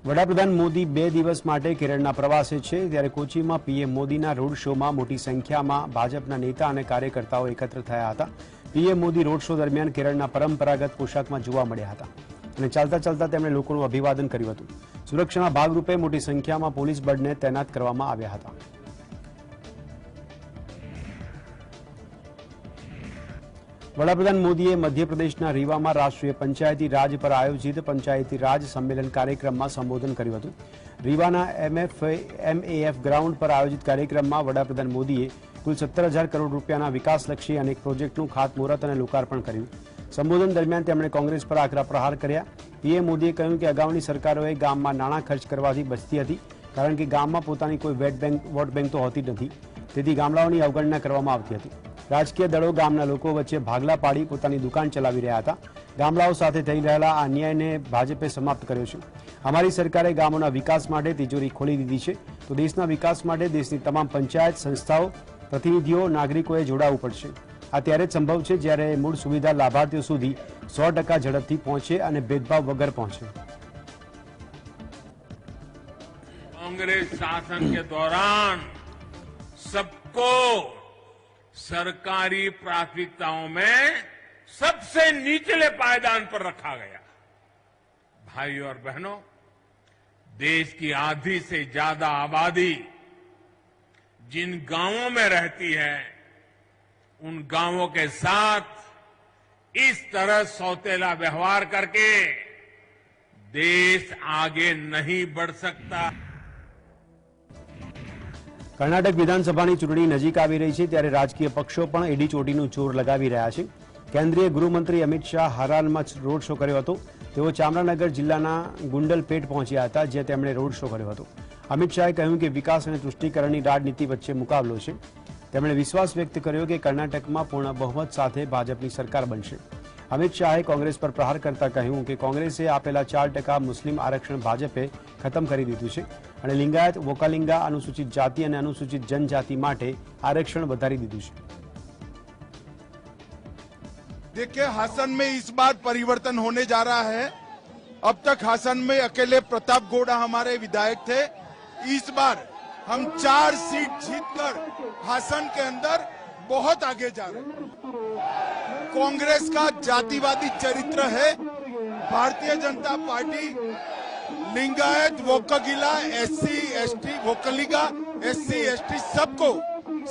વડાપ્રધાન મોદી 2 દિવસ માટે કેરળના પ્રવાસે છે, ત્યારે કોચીમાં પીએમ મોદીના રોડ શોમાં મોટી સંખ્યામાં ભાજપના નેતા અને કાર્યકર્તાઓ એકત્ર થયા હતા। પીએમ મોદી રોડ શો દરમિયાન કેરળના પરંપરાગત પોશાકમાં જોવા મળ્યા હતા અને ચાલતા ચાલતા તેમણે લોકોનું અભિવાદન કર્યું હતું। સુરક્ષાના ભાગરૂપે મોટી સંખ્યામાં પોલીસ બળને તૈનાત કરવામાં આવ્યા હતા। વડાપ્રધાન મોદીએ મધ્યપ્રદેશના રીવામાં રાષ્ટ્રીય પંચાયતી રાજ પર આયોજિત પંચાયતી રાજ સંમેલન કાર્યક્રમમાં સંબોધન કર્યું હતું। રીવાના એમએએફ ગ્રાઉન્ડ પર આયોજિત કાર્યક્રમમાં વડાપ્રધાન મોદીએ કુલ 17,000 કરોડ રૂપિયાના વિકાસલક્ષી અનેક પ્રોજેક્ટનું ખાતમુહૂર્ત અને લોકાર્પણ કર્યું। સંબોધન દરમિયાન તેમણે કોંગ્રેસ પર આકરા પ્રહાર કર્યા। પીએમ મોદીએ કહ્યું કે અગાઉની સરકારોએ ગામમાં નાણાં ખર્ચ કરવાથી બચતી હતી, કારણ કે ગામમાં પોતાની કોઈ વોટ બેંક તો હોતી નથી, તેથી ગામડાઓની અવગણના કરવામાં આવતી હતી। રાજકીય દળો ગામના લોકો વચ્ચે ભાગલા પાડી પોતાની દુકાન ચલાવી રહ્યા હતા। ગામડાઓ સાથે થઈ રહેલા આ અન્યાયને ભાજપે સમાપ્ત કર્યો છે। અમારી સરકારે ગામોના વિકાસ માટે તિજોરી ખોલી દીધી છે, તો દેશના વિકાસ માટે દેશની તમામ પંચાયત સંસ્થાઓ, પ્રતિનિધિઓ, નાગરિકોએ જોડાવું પડશે। આ ત્યારે જ સંભવ છે જ્યારે મૂળ સુવિધા લાભાર્થીઓ સુધી 100% ઝડપથી પહોંચે અને ભેદભાવ વગર પહોંચે। कांग्रेस शासन के दौरान सबको सरकारी प्राथमिकताओं में सबसे निचले पायदान पर रखा गया। भाइयों और बहनों, देश की आधी से ज्यादा आबादी जिन गांवों में रहती है, उन गांवों के साथ इस तरह सौतेला व्यवहार करके देश आगे नहीं बढ़ सकता। કર્ણાટક વિધાનસભાની ચૂંટણી નજીક આવી રહી છે, ત્યારે રાજકીય પક્ષો પણ એડી ચોટીનું જોર લગાવી રહ્યા છે। કેન્દ્રીય ગૃહમંત્રી અમિત શાહ હારાનમાં રોડ શો કર્યો હતો। તેઓ ચામરાનગર જિલ્લાના ગુંડલપેટ પહોંચ્યા હતા, જ્યાં તેમણે રોડ શો કર્યો હતો। અમિત શાહે કહ્યું કે વિકાસ અને તૃષ્ટિકરણની રાજનીતિ વચ્ચે મુકાબલો છે। તેમણે વિશ્વાસ વ્યક્ત કર્યો કે કર્ણાટકમાં પૂર્ણ બહુમત સાથે ભાજપની સરકાર બનશે। અમિત શાહે કોંગ્રેસ પર પ્રહાર કરતા કહ્યું કે કોંગ્રેસે આપેલા 4% મુસ્લિમ આરક્ષણ ભાજપે ખતમ કરી દીધું છે અને લિંગાયત, વોકાલિંગા, અનુસૂચિત જાતિ અને અનુસૂચિત જનજાતિ માટે આરક્ષણ વધારી દીધું છે। देखिए, हासन में इस बार परिवर्तन होने जा रहा है। अब तक हासन में अकेले प्रताप गौड़ा हमारे विधायक थे। इस बार हम 4 सीट जीतकर हासन के अंदर बहुत आगे जा रहे हैं। कांग्रेस का जातिवादी चरित्र है। Bharatiya Janata party Lingayat, Vokkaliga, SC, ST, Vokkaliga, SC, ST सबको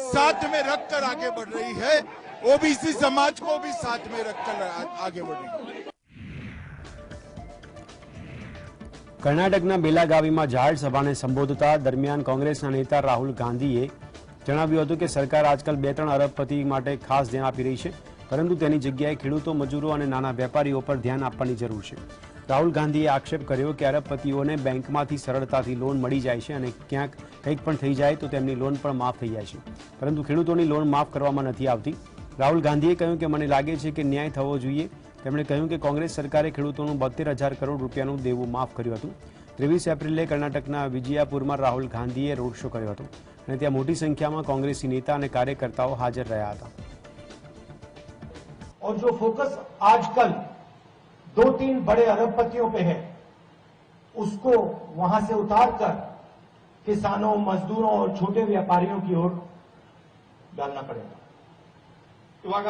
साथ में रखकर आगे बढ़ रही है। ओबीसी समाज को भी साथ में रखकर आगे बढ़ रही है। કર્ણાટકના બેલાગાવીમાં જાહેર સભાને સંબોધતા દરમિયાન કોંગ્રેસના નેતા રાહુલ ગાંધીએ જણાવ્યું હતું કે સરકાર આજકાલ 2-3 અરબપતિ માટે ખાસ ધ્યાન આપી રહી છે, પરંતુ તેની જગ્યાએ ખેડૂતો, મજૂરો અને નાના વેપારીઓ પર ધ્યાન આપવાની જરૂર છે। રાહુલ ગાંધીએ આક્ષેપ કર્યો કે અરબપતિઓને બેંકમાંથી સરળતાથી લોન મળી જાય છે અને ક્યાંક કંઈક પણ થઈ જાય તો તેમની લોન પણ માફ થઈ જાય છે, પરંતુ ખેડૂતોની લોન માફ કરવામાં નથી આવતી। રાહુલ ગાંધીએ કહ્યું કે મને લાગે છે કે ન્યાય થવો જોઈએ। તેમણે કહ્યું કે કોંગ્રેસ સરકારે ખેડૂતોનું 72,000 કરોડ રૂપિયાનું દેવું માફ કર્યું હતું। 23 એપ્રિલે કર્ણાટકના વિજયાપુરમાં રાહુલ ગાંધીએ રોડ શો કર્યો હતો અને ત્યાં મોટી સંખ્યામાં કોંગ્રેસી નેતા અને કાર્યકર્તાઓ હાજર રહ્યા હતા। और जो फोकस आजकल 2-3 बड़े अरबपतियों पे है, उसको वहां से उतारकर किसानों, मजदूरों और छोटे व्यापारियों की ओर डालना पड़ेगा। ಇವಾಗ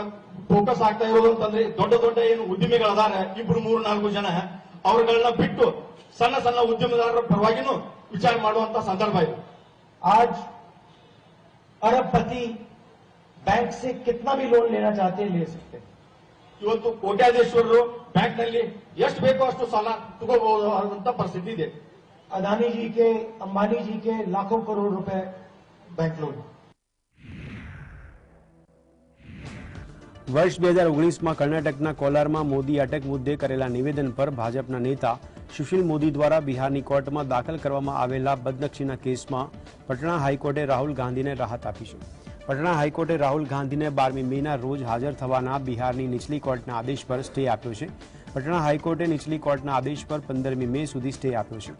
ಫೋಕಸ್ ಆಗ್ತಾ ಇರೋದು ಅಂತಂದ್ರೆ ದೊಡ್ಡ ದೊಡ್ಡ ಏನು ಉದ್ಯಮಿಗಳಿದ್ದಾರೆ, 2-3-4 ಜನ ಅವರುಗಳನ್ನ ಬಿಟ್ಟು ಸಣ್ಣ ಸಣ್ಣ ಉದ್ಯಮದಾರರ ಪರವಾಗಿನೂ ವಿಚಾರ ಮಾಡುವಂತ ಸಂದರ್ಭ ಇದೆ। आज अरबपति बैंक से कितना भी लोन लेना चाहते हैं, ले सकते हैं। ಇವತ್ತು ಕೋಟ್ಯಾಧೀಶ್ವರರು ಬ್ಯಾಂಕ್ ನಲ್ಲಿ ಎಷ್ಟು ಬೇಕೋ ಅಷ್ಟು ಸಾಲ ತಗೋಬಹುದು ಅನ್ನುವಂತ ಪರಿಸ್ಥಿತಿ ಇದೆ। अदानी जी के, अंबानी जी के लाखों करोड़ रुपए बैंक लोन। વર્ષ 2019માં કર્ણાટકના કોલારમાં મોદી અટક મુદ્દે કરેલા નિવેદન પર ભાજપના નેતા સુશીલ મોદી દ્વારા બિહારની કોર્ટમાં દાખલ કરવામાં આવેલા બદનક્ષીના કેસમાં પટણા હાઈકોર્ટે રાહુલ ગાંધીને રાહત આપી છે। પટણા હાઈકોર્ટે રાહુલ ગાંધીને 12મી મેના રોજ હાજર થવાના બિહારની નીચલી કોર્ટના આદેશ પર સ્ટે આપ્યો છે। પટણા હાઈકોર્ટે નીચલી કોર્ટના આદેશ પર 15મી મે સુધી સ્ટે આપ્યો છે।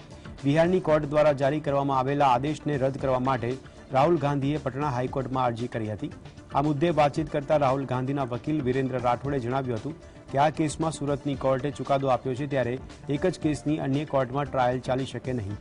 બિહારની કોર્ટ દ્વારા જારી કરવામાં આવેલા આદેશને રદ કરવા માટે રાહુલ ગાંધીએ પટણા હાઈકોર્ટમાં અરજી કરી હતી। આ મુદ્દે વાતચીત કરતા રાહુલ ગાંધીના વકીલ વિરેન્દ્ર રાઠોડે જણાવ્યું હતું કે આ કેસમાં સુરતની કોર્ટે ચુકાદો આપ્યો છે ત્યારે એક જ કેસની અન્ય કોર્ટમાં ટ્રાયલ ચાલી શકે નહીં.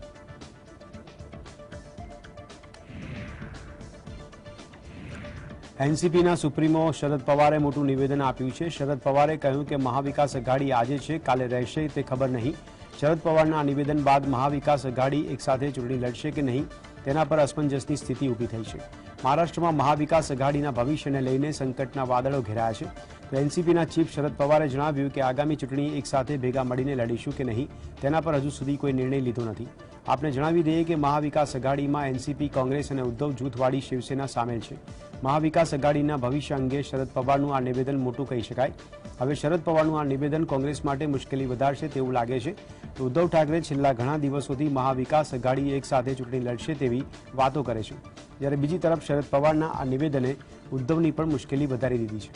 એનસીપીના સુપ્રીમો શરદ પવારે મોટું નિવેદન આપ્યું છે. શરદ પવારે કહ્યું કે મહાવિકાસ અઘાડી આજે છે, કાલે રહેશે તે ખબર નહીં. શરદ પવારના આ નિવેદન બાદ મહાવિકાસ અઘાડી એકસાથે ચૂંટણી લડશે કે નહીં તેના પર અસમંજસની સ્થિતિ ઊભી થઈ છે. મહારાષ્ટ્રમાં મહાવિકાસ અઘાડીના ભવિષ્યને લઈને સંકટના વાદળો ઘેરાયા છે. તો એનસીપીના ચીફ શરદ પવારે જણાવ્યું કે આગામી ચૂંટણી એકસાથે ભેગા મળીને લડીશું કે નહીં તેના પર હજુ સુધી કોઈ નિર્ણય લીધો નથી. આપને જણાવી દઈએ કે મહાવિકાસ અઘાડીમાં એનસીપી, કોંગ્રેસ અને ઉદ્ધવ જૂથવાળી શિવસેના સામેલ છે. મહાવિકાસ અઘાડીના ભવિષ્ય અંગે શરદ પવારનું આ નિવેદન મોટું કહી શકાય. હવે શરદ પવારનું આ નિવેદન કોંગ્રેસ માટે મુશ્કેલી વધારશે તેવું લાગે છે. તો ઉદ્ધવ ઠાકરે છેલ્લા ઘણા દિવસોથી મહાવિકાસ અઘાડી એક સાથે ચૂંટણી લડશે તેવી વાતો કરે છે, જ્યારે બીજી તરફ શરદ પવારના આ નિવેદને ઉદ્ધવની પણ મુશ્કેલી વધારી દીધી છે.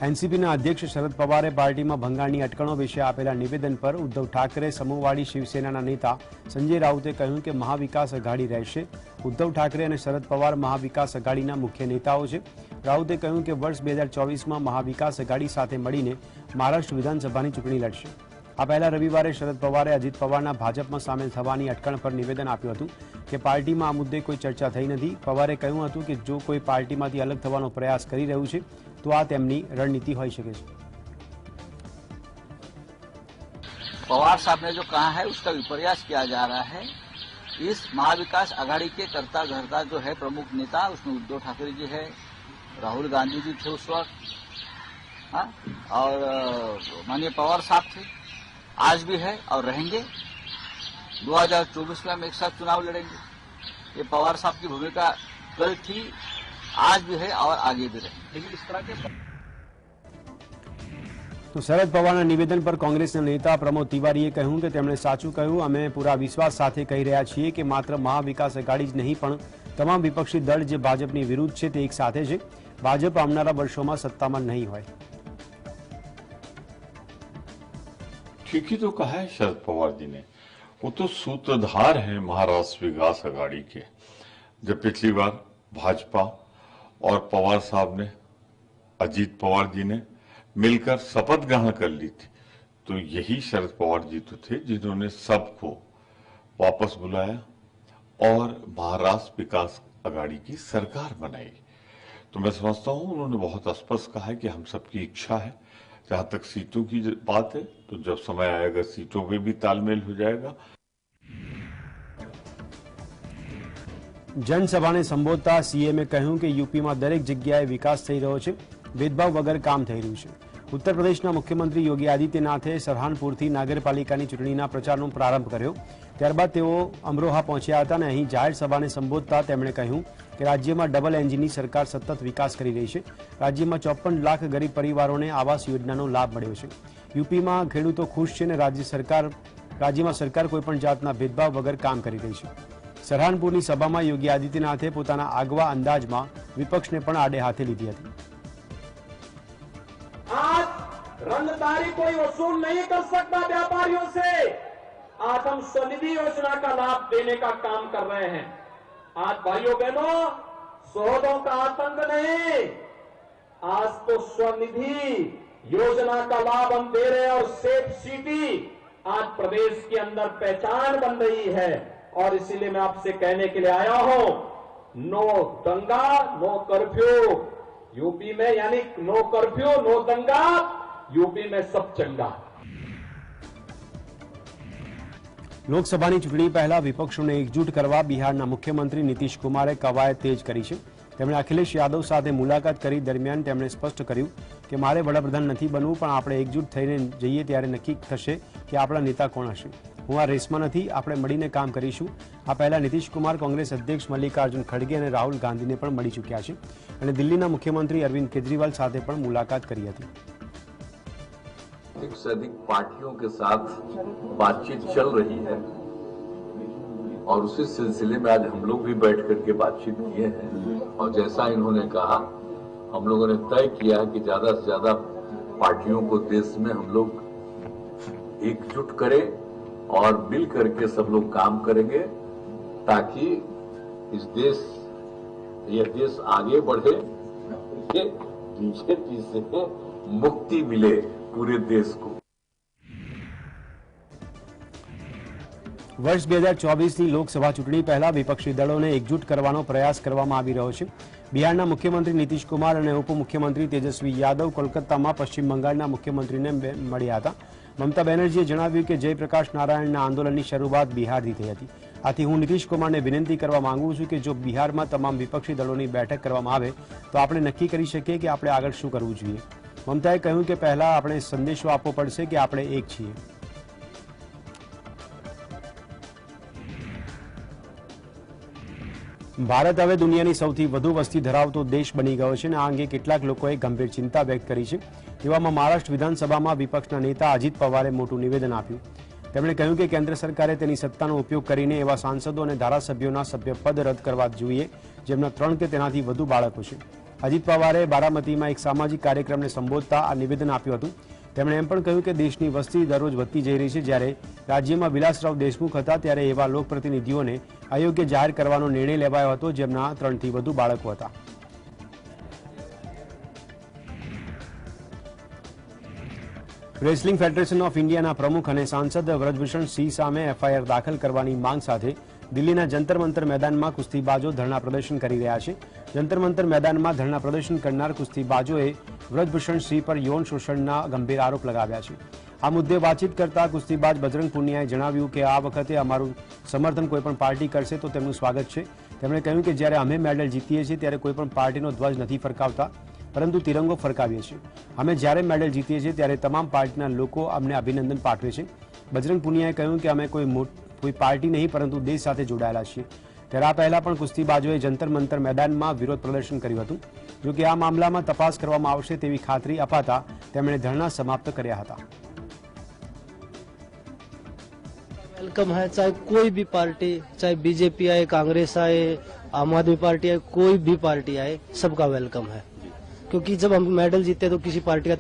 એનસીપીના અધ્યક્ષ શરદ પવારે પાર્ટીમાં ભંગાણની અટકણો વિશે આપેલા નિવેદન પર ઉદ્ધવ ઠાકરે સમૂહવાળી શિવસેનાના નેતા સંજય રાઉતે કહ્યું કે મહાવિકાસ અઘાડી રહેશે. ઉદ્ધવ ઠાકરે અને શરદ પવાર મહાવિકાસ અઘાડીના મુખ્ય નેતાઓ છે. રાઉતે કહ્યું કે વર્ષ 2024માં મહાવિકાસ અઘાડી સાથે મળીને મહારાષ્ટ્ર વિધાનસભાની ચૂંટણી લડશે. આ પહેલા રવિવારે શરદ પવારે અજીત પવારના ભાજપમાં સામેલ થવાની અટકણ પર નિવેદન આપ્યું હતું કે પાર્ટીમાં આ મુદ્દે કોઈ ચર્ચા થઈ નથી. પવારે કહ્યું હતું કે જો કોઈ પાર્ટીમાંથી અલગ થવાનો પ્રયાસ કરી રહ્યું છે तो आ તેમની રણनीति हो सके. पवार साहब ने जो कहा है उसका विपर्यास किया जा रहा है. इस महाविकास आघाड़ी के कर्ता धर्ता जो है प्रमुख नेता, उसमें उद्धव ठाकरे जी है, राहुल गांधी जी थे उस वक्त, और माननीय पवार साहब थे, आज भी है और रहेंगे. 2024 में हम एक साथ चुनाव लड़ेंगे. ये पवार साहब की भूमिका कल थी, आज भी है और आगे भी रहेंगे. लेकिन इस तरह के તો શરદ પવારના નિવેદન પર કોંગ્રેસના નેતા પ્રમોદ તિવારીએ કહ્યું કે તેમણે સાચું કહ્યું. અમે પૂરા વિશ્વાસ સાથે કહી રહ્યા છીએ કે માત્ર મહાવિકાસ અઘાડી જ નહીં પણ તમામ વિપક્ષી દળ જે ભાજપની વિરુદ્ધ છે તે એક સાથે છે. ભાજપ આવનારા વર્ષોમાં સત્તામાં નહીં હોય. ठीक ही तो कहा है शरद पवार जी ने. वो तो सूत्रधार है महाराष्ट्र विकास अघाड़ी के. जब पिछली बार भाजपा और पवार साहब ने, अजीत पवार जी ने मिलकर शपथ ग्रहण कर ली थी, तो यही शरद पवार जी तो थे जिन्होंने सबको वापस बुलाया और महाराष्ट्र विकास अघाड़ी की सरकार बनाई. तो मैं समझता हूं उन्होंने बहुत स्पष्ट कहा है कि हम सबकी इच्छा है. जहां तक सीटों की बात है तो जब समय आएगा सीटों पे भी तालमेल हो जाएगा. જનસભાને સંબોધતા સીએમએ કહ્યું કે યુપીમાં દરેક જગ્યાએ વિકાસ થઈ રહ્યો છે, ભેદભાવ વગર કામ થઈ રહ્યું છે. ઉત્તર પ્રદેશના મુખ્યમંત્રી યોગી આદિત્યનાથે સરહાનપુરથી નગરપાલિકાની ચૂંટણીના પ્રચારનો પ્રારંભ કર્યો. ત્યારબાદ તેઓ અમરોહા પહોંચ્યા હતા અને અહીં જાહેર સભાને સંબોધતા તેમણે કહ્યું કે રાજ્યમાં ડબલ એન્જિનની સરકાર સતત વિકાસ કરી રહી છે. રાજ્યમાં 54 લાખ ગરીબ પરિવારોને આવાસ યોજનાનો લાભ મળ્યો છે. યુપીમાં ખેડૂતો ખુશ છે અને રાજ્યમાં સરકાર કોઈપણ જાતના ભેદભાવ વગર કામ કરી રહી છે. સરહાનપુરની સભામાં યોગી આદિત્યનાથે પોતાના આગવા અંદાજમાં વિપક્ષને પણ આડે હાથે લીધી હતી. आज रंगदारी कोई वसूल नहीं कर सकता व्यापारियों से. आज हम स्वनिधि योजना का लाभ देने का काम कर रहे हैं. आज भाइयों बहनों, शोधों का आतंक नहीं, आज तो स्वनिधि योजना का लाभ हम दे रहे हैं और सेफ सिटी आज प्रदेश के अंदर पहचान बन रही है. और इसीलिए मैं आपसे कहने के लिए आया हूं, नो दंगा नो कर्फ्यू यूपी में, यानी नो कर्फ्यू नो दंगा, यूपी में सब चंगा. લોકસભાની ચૂંટણી પહેલા વિપક્ષોને એકજૂટ કરવા બિહારના મુખ્યમંત્રી નીતિશ કુમારે કવાયત તેજ કરી છે. તેમણે અખિલેશ યાદવ સાથે મુલાકાત કરી દરમિયાન તેમણે સ્પષ્ટ કર્યું કે મારે વડાપ્રધાન નથી બનવું, પણ આપણે એકજૂટ થઈને જઈએ ત્યારે નક્કી થશે કે આપણા નેતા કોણ હશે. હું આ રેસમાં નથી, આપણે મળીને કામ કરીશું. આ પહેલા નીતિશ કુમાર કોંગ્રેસ અધ્યક્ષ મલ્લિકાર્જુન ખડગે અને રાહુલ ગાંધીને પણ મળી ચૂક્યા છે અને દિલ્હીના મુખ્યમંત્રી અરવિંદ કેજરીવાલ સાથે પણ મુલાકાત કરી હતી. अधिक से अधिक पार्टियों के साथ बातचीत चल रही है और उसी सिलसिले में आज हम लोग भी बैठ करके बातचीत किए हैं. और जैसा इन्होंने कहा, हम लोगों ने तय किया है कि ज्यादा से ज्यादा पार्टियों को देश में हम लोग एकजुट करें और मिल करके सब लोग काम करेंगे ताकि इस देश ये देश आगे बढ़े, ये बीजेपी से मुक्ति मिले पूरे देश को। વર્ષ 2024ની લોકસભા ચૂંટણી પહેલા વિપક્ષી દળોને એકજૂટ કરવાનો પ્રયાસ કરવામાં આવી રહ્યો છે। બિહારના મુખ્યમંત્રી નીતિશ કુમાર અને ઉપમુખ્યમંત્રી તેજસ્વી યાદવ કોલકાતામાં પશ્ચિમ બંગાળના મુખ્યમંત્રીને મળ્યા હતા। મમતા બેનર્જીએ જણાવ્યું કે જયપ્રકાશ નારાયણના આંદોલનની શરૂઆત બિહારથી થઈ હતી। આથી હું નીતિશ કુમારને વિનંતી કરવા માંગુ છું કે જો બિહારમાં તમામ વિપક્ષી દળોની બેઠક કરવામાં આવે તો આપણે નક્કી કરી શકીએ કે આપણે આગળ શું કરવું જોઈએ। મમતાએ કહ્યું કે પહેલા આપણે સંદેશો આપવો પડશે કે આપણે એક છીએ। ભારત હવે દુનિયાની સૌથી વધુ વસ્તી ધરાવતો દેશ બની ગયો છે અને આ અંગે કેટલાક લોકોએ ગંભીર ચિંતા વ્યક્ત કરી છે। તેવામાં મહારાષ્ટ્ર વિધાનસભામાં વિપક્ષના નેતા અજીત પવારે મોટું નિવેદન આપ્યું। તેમણે કહ્યું કે કેન્દ્ર સરકારે તેની સત્તાનો ઉપયોગ કરીને એવા સાંસદો અને ધારાસભ્યોના સભ્યપદ રદ કરવા જોઈએ જેમના 3 કે તેનાથી વધુ બાળકો છે। અજીત પવારે બારામતીમાં એક સામાજિક કાર્યક્રમને સંબોધતા આ નિવેદન આપ્યું હતું। તેમણે એમ પણ કહ્યું કે દેશની વસ્તી દરરોજ વધતી જઈ રહી છે। જ્યારે રાજ્યમાં વિલાસરાવ દેશમુખ હતા ત્યારે એવા લોકપ્રતિનિધિઓને અયોગ્ય જાહેર કરવાનો નિર્ણય લેવાયો હતો જેમના 3 થી વધુ બાળકો હતા। રેસલિંગ ફેડરેશન ઓફ ઇન્ડિયાના પ્રમુખ અને સાંસદ વ્રજભૂષણ સિંહ સામે એફઆઈઆર દાખલ કરવાની માંગ સાથે દિલ્હીના જંતર મંતર મેદાનમાં કુસ્તીબાજો ધરણા પ્રદર્શન કરી રહ્યા છે। જંતર મંતર મેદાનમાં ધરણા પ્રદર્શન કરનાર કુસ્તીબાજોએ વ્રજભૂષણ સિંહ પર યૌન શોષણના ગંભીર આરોપ લગાવ્યા છે। આ મુદ્દે વાતચીત કરતા કુસ્તીબાજ બજરંગ પુનિયાએ જણાવ્યું કે આ વખતે અમારું સમર્થન કોઈપણ પાર્ટી કરશે તો તેમનું સ્વાગત છે। તેમણે કહ્યું કે જ્યારે અમે મેડલ જીતીએ છીએ ત્યારે કોઈપણ પાર્ટીનો ધ્વજ નથી ફરકાવતા પરંતુ તિરંગો ફરકાવીએ છીએ। અમે જ્યારે મેડલ જીતીએ છીએ ત્યારે તમામ પાર્ટીના લોકો અમને અભિનંદન પાઠવે છે। બજરંગ પુનિયાએ કહ્યું કે અમે કોઈ પાર્ટી નહીં પરંતુ દેશ સાથે જોડાયેલા છીએ। ત્યારે આ પહેલા પણ કુસ્તીબાજોએ જંતર મંતર મેદાનમાં વિરોધ પ્રદર્શન કર્યું હતું। જો કે આ મામલામાં તપાસ કરવામાં આવશે તેવી ખાતરી અપાતા તેમણે ધરણા સમાપ્ત કર્યા હતા। वेलकम है, चाहे कोई भी पार्टी, चाहे बीजेपी आए, कांग्रेस आए, आम आदमी पार्टी आए, कोई भी पार्टी आए, सबका वेलकम है। क्योंकि जब हम मेडल जीते तो किसी पार्टी का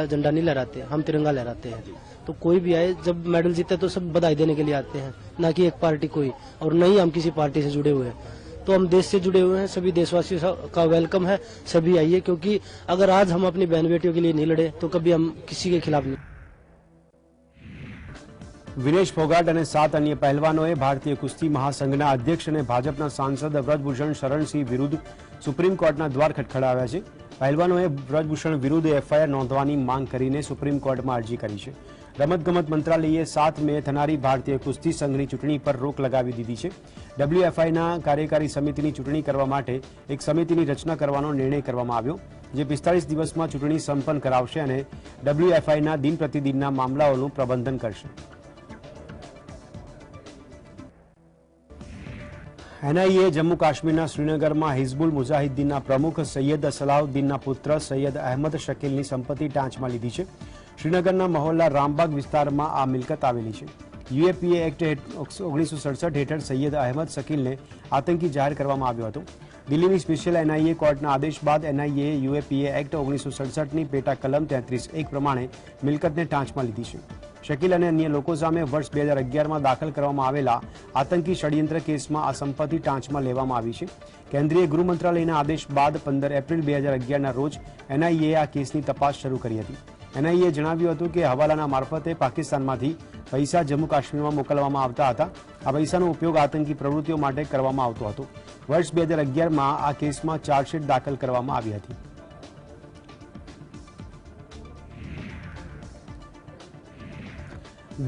झंडा नहीं लहराते, हम तिरंगा लहराते हैं। तो कोई भी आए जब मेडल जीते तो सब बधाई देने के लिए आते हैं, ना कि एक पार्टी कोई, और नहीं हम किसी पार्टी से जुड़े हुए हैं। तो हम देश से जुड़े हुए हैं, सभी देशवासियों का वेलकम है, सभी आइए। क्योंकि अगर आज हम अपनी बहन बेटियों के लिए नहीं लड़े तो कभी हम किसी के खिलाफ नहीं। વિનેશ ફોગાટ અને 7 અન્ય પહેલવાનોએ ભારતીય કુસ્તી મહાસંઘના અધ્યક્ષ અને ભાજપના સાંસદ વ્રજભૂષણ શરણસિંહ વિરુદ્ધ સુપ્રીમ કોર્ટના દ્વાર ખટખડાવ્યા છે। પહેલવાનોએ વ્રજભૂષણ વિરુદ્ધ એફઆઈઆર નોંધવાની માંગ કરીને સુપ્રીમ કોર્ટમાં અરજી કરી છે। રમતગમત મંત્રાલયે 7 મે થનારી ભારતીય કુસ્તી સંઘની ચૂંટણી પર રોક લગાવી દીધી છે। ડબ્લ્યુએફઆઈના કાર્યકારી સમિતિની ચૂંટણી કરવા માટે એક સમિતિની રચના કરવાનો નિર્ણય કરવામાં આવ્યો જે 45 દિવસમાં ચૂંટણી સંપન્ન કરાવશે અને ડબ્લ્યુએફઆઈના દિન પ્રતિદિનના મામલાઓનું પ્રબંધન કરશે। એનઆઈએ જમ્મુ કાશ્મીરના શ્રીનગરમાં હિઝબુલ મુજાહિદ્દીનના પ્રમુખ સૈયદ સલાઉદ્દીનના પુત્ર સૈયદ અહેમદ શકીલની સંપત્તિ ટાંચમાં લીધી છે। શ્રીનગરના મહોલ્લા રામબાગ વિસ્તારમાં આ મિલકત આવેલી છે। યુએપીએ એક્ટ 1967 હેઠળ સૈયદ અહેમદ શકીલને આતંકી જાહેર કરવામાં આવ્યો હતો। દિલ્હીની સ્પેશિયલ એનઆઈએ કોર્ટના આદેશ બાદ એનઆઈએ યુએપીએ એક્ટ 1967ની પેટા કલમ 33(1) પ્રમાણે મિલકતને ટાંચમાં લીધી છે। શકીલ અને અન્ય લોકો સામે વર્ષ 2011માં દાખલ કરવામાં આવેલા આતંકી ષડયંત્ર કેસમાં આ સંપત્તિ ટાંચમાં લેવામાં આવી છે। કેન્દ્રીય ગૃહ મંત્રાલયના આદેશ બાદ 15 એપ્રિલ 2011ના રોજ એનઆઈએ આ કેસની તપાસ શરૂ કરી હતી। એનઆઈએ જણાવ્યું હતું કે હવાલાના મારફતે પાકિસ્તાનમાંથી પૈસા જમ્મુ કાશ્મીરમાં મોકલવામાં આવતા હતા। આ પૈસાનો ઉપયોગ આતંકી પ્રવૃત્તિઓ માટે કરવામાં આવતો હતો। વર્ષ 2011માં આ કેસમાં ચાર્જશીટ દાખલ કરવામાં આવી હતી।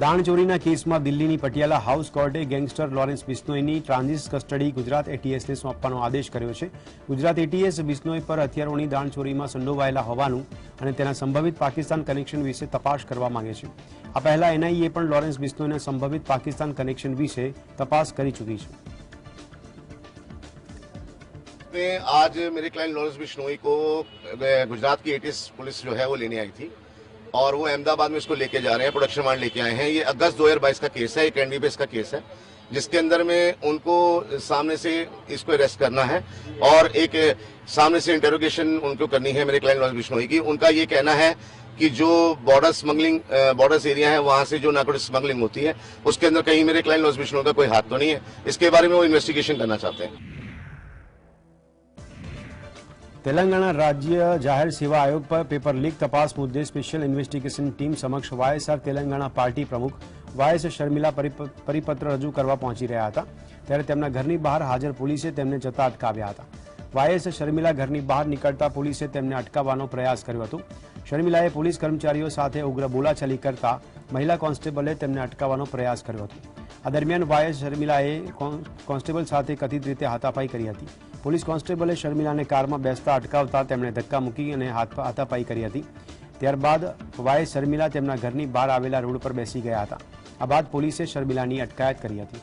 દાણચોરીના કેસમાં દિલ્હીની પટિયાલા હાઉસ કોર્ટે ગેંગસ્ટર લોરેન્સ બિશ્નોઈની ટ્રાન્ઝિટ કસ્ટડી ગુજરાત એટીએસને સોંપવાનો આદેશ કર્યો છે। ગુજરાત એટીએસ બિશ્નોઈ પર હથિયારોની દાણચોરીમાં સંડોવાયેલા હોવાનું અને તેના સંભવિત પાકિસ્તાન કનેક્શન વિશે તપાસ કરવા માંગે છે। આ પહેલા એનઆઈએ પણ લોરેન્સ બિશ્નોઈના સંભવિત પાકિસ્તાન કનેક્શન વિશે તપાસ કરી ચૂકી છે। आज मेरे क्लाइंट लॉरेंस बिश्नोई को गुजरात की एटीएस पुलिस जो है वो लेने आई थी और वो अहमदाबाद में इसको लेके जा रहे हैं, प्रोडक्शन वारंट लेके आए हैं। ये अगस्त 2022 का केस है, एक एनडी बेस का केस है जिसके अंदर में उनको सामने से इसको अरेस्ट करना है और एक सामने से इंटेरोगेशन उनको करनी है मेरे क्लाइंट लॉरेंस बिश्नोई की। उनका ये कहना है कि जो बॉर्डर स्मगलिंग बॉर्डर्स एरिया है वहां से जो नारकोटिक्स स्मगलिंग होती है उसके अंदर कहीं मेरे क्लाइंट लॉरेंस बिश्नोई का कोई हाथ तो नहीं है। इसके बारे में वो इन्वेस्टिगेशन करना चाहते हैं। तेलंगाना राज्य जाहिर सेवा आयोग पर पेपर लीक तपास मुद्दे स्पेशल इन्वेस्टिगेशन टीम समक्ष वायएसआर तेलंगाना पार्टी प्रमुख वायएस शर्मिला परिपत्र रजू करवा पहुंची रह्या हता त्यारे तेमना घरनी बहार हाजर पोलीसे तेमने जता अटकाव्या हता। वायएस शर्मिला घरनी बहार निकळता पोलीसे तेमने अटकावવાનો प्रयास कर्यो हतो। शर्मिलाए पोलीस कर्मचारीओ साथे उग्र बोलाचाली करता महिला कोन्स्टेबले तेमने अटकावવાનો प्रयास कर्यो हतो। आ दरमियान वायएस शर्मिलाए कोन्स्टेबल साथे कथित रीते हाथापाई करी हती। पोलीस कोन्स्टेबले शर्मिलाने काરમાં બેસતા અટકાવતા તેમણે ધક્કા મૂકી અને હાથાપાઈ કરી હતી। ત્યારબાદ વાયએસ શર્મિલા તેમના ઘરની બહાર આવેલા રોડ પર બેસી ગયા હતા। આ બાદ પોલીસે શર્મિલાની અટકાયત કરી હતી।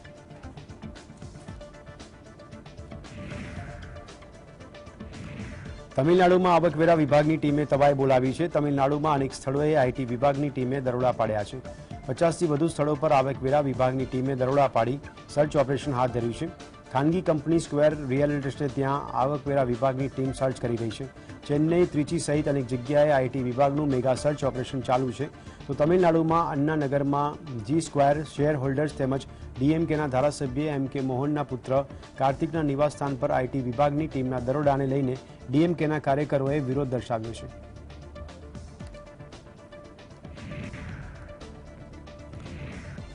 તમિલનાડુમાં આવકવેરા વિભાગની ટીમે તબાહી બોલાવી છે। તમિલનાડુમાં અનેક સ્થળોએ આઈટી વિભાગની ટીમે દરોડા પાડ્યા છે। 50થી વધુ સ્થળો પર આવકવેરા વિભાગની ટીમે દરોડા પાડી સર્ચ ઓપરેશન હાથ ધર્યું છે। ખાનગી કંપની સ્ક્વેર રિયલ એસ્ટેટ ત્યાં આવકવેરા વિભાગની ટીમ સર્ચ કરી રહી છે। ચેન્નઈ, ત્રિચી સહિત અનેક જગ્યાએ આઈટી વિભાગનું મેગા સર્ચ ઓપરેશન ચાલુ છે। તો તમિલનાડુમાં અન્નાનગરમાં જી સ્ક્વેર શેર હોલ્ડર્સ તેમજ ડીએમકેના ધારાસભ્ય એમ કે મોહનના પુત્ર કાર્તિકના નિવાસસ્થાન પર આઈટી વિભાગની ટીમના દરોડાને લઈને ડીએમકેના કાર્યકરોએ વિરોધ દર્શાવ્યો છે।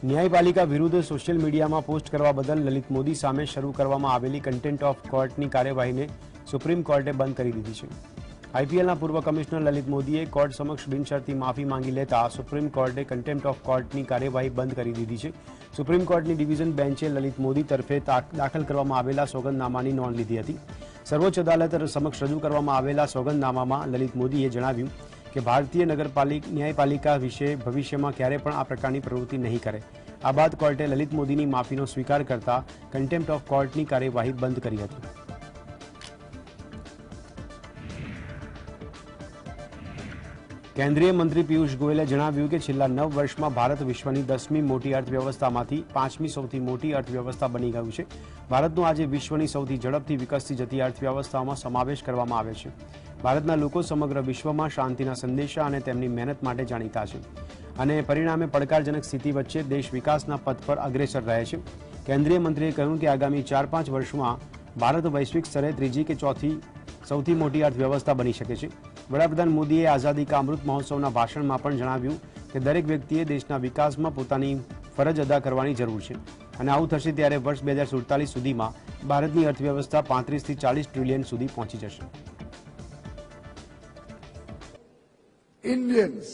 ન્યાયપાલિકા વિરુદ્ધ સોશિયલ મીડિયામાં પોસ્ટ કરવા બદલ લલિત મોદી સામે શરૂ કરવામાં આવેલી કન્ટેમ્પ્ટ ઓફ કોર્ટની કાર્યવાહીને સુપ્રીમ કોર્ટે બંધ કરી દીધી છે। આઈપીએલના પૂર્વ કમિશનર લલિત મોદીએ કોર્ટ સમક્ષ બિનશરતી માફી માંગી લેતા સુપ્રીમ કોર્ટે કન્ટેમ્પ્ટ ઓફ કોર્ટની કાર્યવાહી બંધ કરી દીધી છે। સુપ્રીમ કોર્ટની ડિવિઝન બેન્ચે લલિત મોદી તરફે દાખલ કરવામાં આવેલા સોગંદનામાની નોંધ લીધી હતી। સર્વોચ્ચ અદાલત સમક્ષ રજૂ કરવામાં આવેલા સોગંદનામામાં લલિત મોદીએ જણાવ્યું કે ભારતીય ન્યાયપાલિકા વિશે ભવિષ્યમાં ક્યારે પણ આ પ્રકારની પ્રવૃત્તિ નહીં કરે। આ બાદ કોર્ટે લલિત મોદીની માફીનો સ્વીકાર કરતા કન્ટેમ્પ્ટ ઓફ કોર્ટની કાર્યવાહી બંધ કરી હતી। કેન્દ્રીય મંત્રી પિયુષ ગોયલે જણાવ્યું કે છેલ્લા 9 વર્ષમાં ભારત વિશ્વની 10મી મોટી અર્થવ્યવસ્થામાંથી 5મી સૌથી મોટી અર્થવ્યવસ્થા બની ગયું છે। ભારતનો આજે વિશ્વની સૌથી ઝડપથી વિકસતી જતી અર્થવ્યવસ્થાઓમાં સમાવેશ કરવામાં આવે છે। ભારતના લોકો સમગ્ર વિશ્વમાં શાંતિના સંદેશા અને તેમની મહેનત માટે જાણીતા છે અને પરિણામે પડકારજનક સ્થિતિ વચ્ચે દેશ વિકાસના પથ પર અગ્રેસર રહે છે। કેન્દ્રીય મંત્રીએ કહ્યું કે આગામી 4-5 વર્ષમાં ભારત વૈશ્વિક સ્તરે ત્રીજી કે ચોથી સૌથી મોટી અર્થવ્યવસ્થા બની શકે છે। વડાપ્રધાન મોદીએ આઝાદી કા અમૃત મહોત્સવના ભાષણમાં પણ જણાવ્યું કે દરેક વ્યક્તિએ દેશના વિકાસમાં પોતાની ફરજ અદા કરવાની જરૂર છે અને આવું થશે ત્યારે વર્ષ 2047 સુધીમાં ભારતની અર્થવ્યવસ્થા 35 થી 40 ટ્રિલિયન સુધી પહોંચી જશે। Indians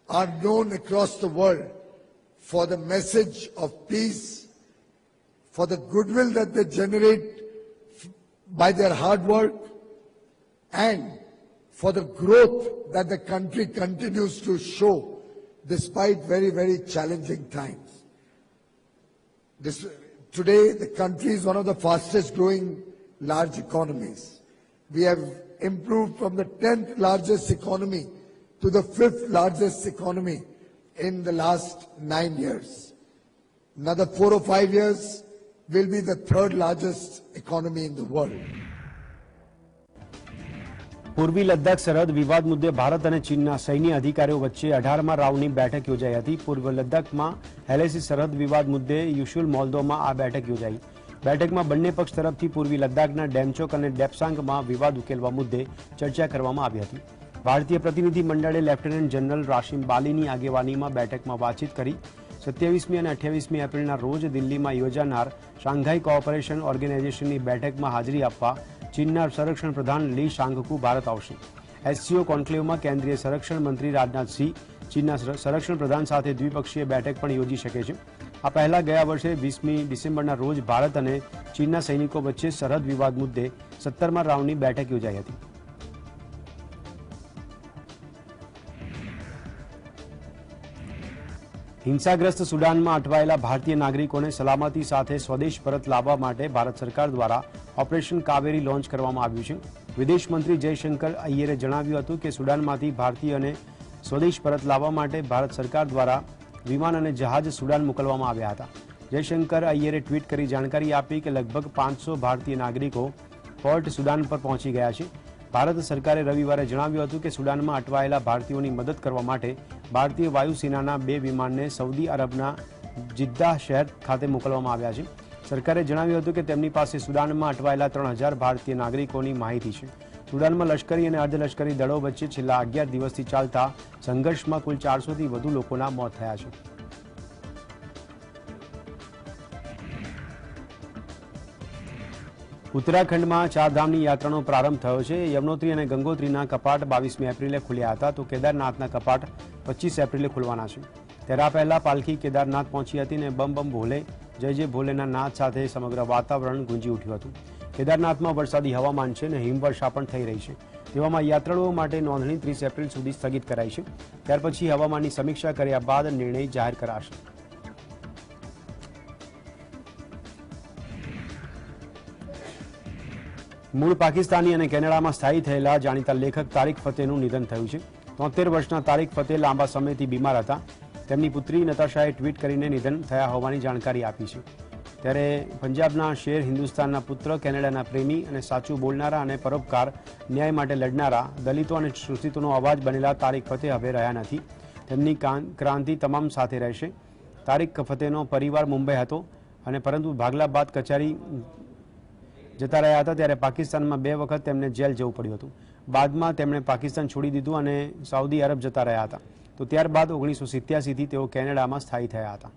are known across the world for the message of peace, for the goodwill that they generate by their hard work, and for the growth that the country continues to show despite very, very challenging times. Today, the country is one of the fastest growing large economies. We have improved from the 10th largest economy to the 5th largest economy in the last 9 years. Another 4 or 5 years will be the 3rd largest economy in the world. પૂર્વી લદ્દાખ સરહદ વિવાદ મુદ્દે ભારત અને ચીનના સૈન્ય અધિકારીઓ વચ્ચે 18મા રાઉન્ડની બેઠક યોજાઈ હતી। પૂર્વ લદ્દાખમાં એલએસી સરહદ વિવાદ મુદ્દે યુશુલ મોલ્દોમાં આ બેઠક યોજાઈ। બેઠકમાં બંને પક્ષ તરફથી પૂર્વી લદ્દાખના ડેમચોક અને ડેપ્સાંગમાં વિવાદ ઉકેલવા મુદ્દે ચર્ચા કરવામાં આવી હતી। ભારતીય પ્રતિનિધિ મંડળે લેફ્ટનન્ટ જનરલ રાશિમ બાલીની આગેવાનીમાં બેઠકમાં વાતચીત કરી। 27મી અને 28મી એપ્રિલના રોજ દિલ્હીમાં યોજાનાર શાંઘાઈ કોઓપરેશન ઓર્ગેનાઇઝેશનની બેઠકમાં હાજરી આપવા ચીનના સંરક્ષણ પ્રધાન લી શાંગકુ ભારત આવશે। એસસીઓ કોન્ક્લેવમાં કેન્દ્રીય સંરક્ષણ મંત્રી રાજનાથ સિંહ ચીનના સંરક્ષણ પ્રધાન સાથે દ્વિપક્ષીય બેઠક પણ યોજી શકે છે। આ પહેલા ગયા વર્ષે 20મી ડિસેમ્બરના રોજ ભારત અને ચીનના સૈનિકો વચ્ચે સરહદ વિવાદ મુદ્દે 17મા રાઉન્ડની બેઠક યોજાઈ હતી। हिंसाग्रस्त सुडाનમાં અટવાયેલા ભારતીય નાગરિકોને સલામતી સાથે સ્વદેશ પરત લાવવા માટે ભારત સરકાર દ્વારા ઓપરેશન કાવેરી લોન્ચ કરવામાં આવ્યું છે। વિદેશ મંત્રી જયશંકર અય્યરે જણાવ્યું હતું કે સુડાનમાંથી ભારતીયોને સ્વદેશ પરત લાવવા માટે ભારત સરકાર દ્વારા વિમાન અને જહાજ સુડાન મોકલવામાં આવ્યા હતા। જયશંકર અય્યરે ટ્વીટ કરી જાણકારી આપી કે લગભગ 500 ભારતીય નાગરિકો પોર્ટ સુડાન પર પહોંચી ગયા છે। ભારત સરકારે રવિવારે જણાવ્યું હતું કે સુડાનમાં અટવાયેલા ભારતીયોની મદદ કરવા માટે ભારતીય વાયુસેનાના 2 વિમાનને સૌદી અરબના જિદ્દાહ શહેર ખાતે મોકલવામાં આવ્યા છે। સરકારે જણાવ્યું હતું કે તેમની પાસે સુડાનમાં અટવાયેલા 3000 ભારતીય નાગરિકોની માહિતી છે। સુદાનમાં લશ્કરી અને અર્ધલશ્કરી દળો વચ્ચે છેલ્લા 11 દિવસથી ચાલતા સંઘર્ષમાં કુલ 400થી વધુ લોકોના મોત થયા છે. ઉત્તરાખંડમાં ચારધામની યાત્રાનો પ્રારંભ થયો છે. યમનોત્રી અને ગંગોત્રીના કપાટ 22મી એપ્રિલે ખુલ્યા હતા, તો કેદારનાથના કપાટ 25 એપ્રિલે ખુલવાના છે. ત્યારે આ પહેલા પાલખી કેદારનાથ પહોંચી હતી અને બમ બમ ભોલે જય જય ભોલેના નાદ સાથે સમગ્ર વાતાવરણ ગુંજી ઉઠ્યું હતું. કેદારનાથમાં વરસાદી હવામાન છે અને હિમવર્ષા પણ થઈ રહી છે. તેવામાં યાત્રાળુઓ માટે નોંધણી 30 એપ્રિલ સુધી સ્થગિત કરાઈ છે. ત્યાર પછી હવામાનની સમીક્ષા કર્યા બાદ નિર્ણય જાહેર કરાશે. મૂળ પાકિસ્તાની અને કેનેડામાં સ્થાયી થયેલા જાણીતા લેખક તારિક ફતેહનું નિધન થયું છે. 73 વર્ષના તારિક ફતેહ લાંબા સમયથી બીમાર હતા. તેમની પુત્રી નતાશાએ ટ્વીટ કરીને નિધન થયા હોવાની જાણકારી આપી છે. ત્યારે પંજાબના શેર હિન્દુસ્તાનના પુત્ર, કેનેડાના પ્રેમી અને સાચું બોલનારા અને પરોપકાર ન્યાય માટે લડનારા, દલિતો અને શોષિતોનો અવાજ બનેલા તારિક ફતેહ હવે રહ્યા નથી. તેમની ક્રાંતિ તમામ સાથે રહેશે. તારિક ફતેહનો પરિવાર મુંબઈ હતો અને પરંતુ ભાગલા બાદ કચેરી જતા રહ્યા હતા. ત્યારે પાકિસ્તાનમાં 2 વખત તેમને જેલ જવું પડ્યું હતું. બાદમાં તેમણે પાકિસ્તાન છોડી દીધું અને સાઉદી અરબ જતા રહ્યા હતા. તો ત્યારબાદ 1987થી તેઓ કેનેડામાં સ્થાયી થયા હતા.